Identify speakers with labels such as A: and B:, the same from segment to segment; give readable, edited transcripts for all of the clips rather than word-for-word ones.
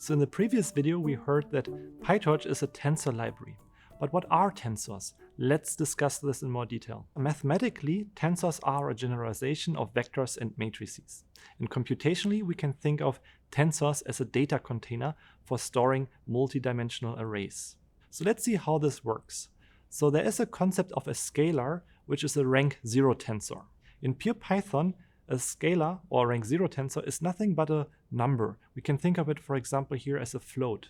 A: So in the previous video we heard that PyTorch is a tensor library. But what are tensors? Let's discuss this in more detail. Mathematically, tensors are a generalization of vectors and matrices. And computationally, we can think of tensors as a data container for storing multidimensional arrays. So let's see how this works. So there is a concept of a scalar, which is a rank 0 tensor. In pure Python, a scalar or rank 0 tensor is nothing but a number. We can think of it, for example, here as a float.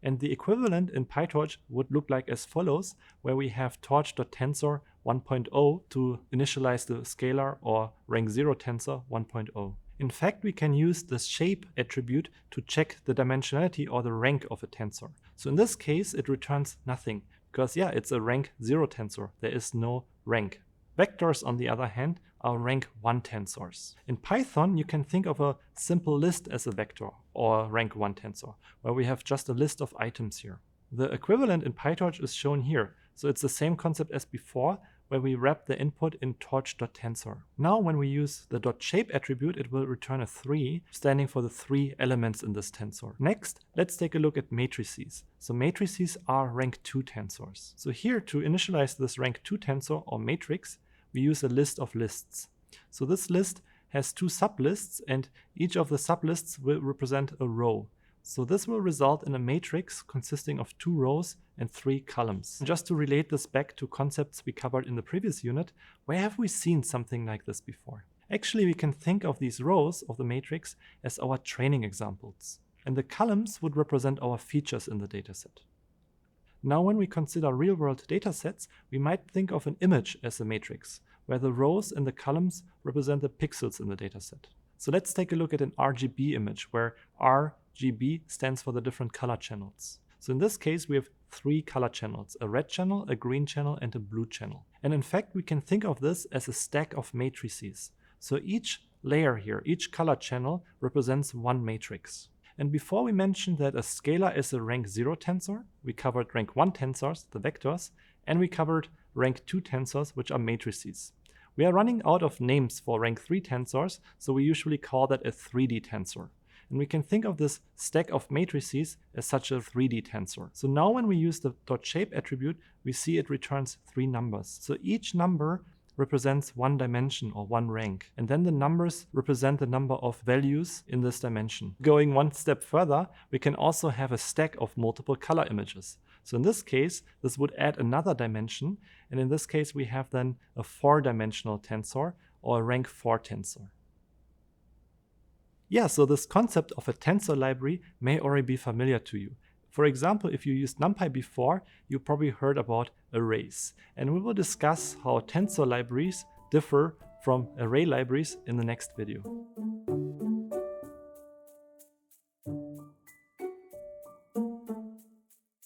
A: And the equivalent in PyTorch would look like as follows, where we have torch.tensor 1.0 to initialize the scalar or rank 0 tensor 1.0. In fact, we can use the shape attribute to check the dimensionality or the rank of a tensor. So in this case, it returns nothing because, yeah, it's a rank 0 tensor. There is no rank. Vectors, on the other hand, are rank 1 tensors. In Python, you can think of a simple list as a vector or rank 1 tensor, where we have just a list of items here. The equivalent in PyTorch is shown here. So it's the same concept as before, where we wrap the input in torch.tensor. Now, when we use the .shape attribute, it will return a 3, standing for the 3 elements in this tensor. Next, let's take a look at matrices. So matrices are rank 2 tensors. So here, to initialize this rank 2 tensor or matrix, we use a list of lists. So this list has 2 sublists, and each of the sublists will represent a row. So this will result in a matrix consisting of 2 rows and 3 columns. And just to relate this back to concepts we covered in the previous unit, where have we seen something like this before? Actually, we can think of these rows of the matrix as our training examples. And the columns would represent our features in the dataset. Now, when we consider real-world datasets, we might think of an image as a matrix, where the rows and the columns represent the pixels in the dataset. So let's take a look at an RGB image, where RGB stands for the different color channels. So in this case, we have 3 color channels, a red channel, a green channel, and a blue channel. And in fact, we can think of this as a stack of matrices. So each layer here, each color channel represents one matrix. And before we mentioned that a scalar is a rank 0 tensor, we covered rank 1 tensors, the vectors, and we covered rank 2 tensors, which are matrices. We are running out of names for rank 3 tensors, so we usually call that a 3D tensor. And we can think of this stack of matrices as such a 3D tensor. So now when we use the .shape attribute, we see it returns 3 numbers. So each number represents 1 dimension or 1 rank. And then the numbers represent the number of values in this dimension. Going one step further, we can also have a stack of multiple color images. So in this case, this would add another dimension. And in this case, we have then a 4-dimensional tensor or a rank 4 tensor. Yeah, so this concept of a tensor library may already be familiar to you. For example, if you used NumPy before, you probably heard about arrays. And we will discuss how tensor libraries differ from array libraries in the next video.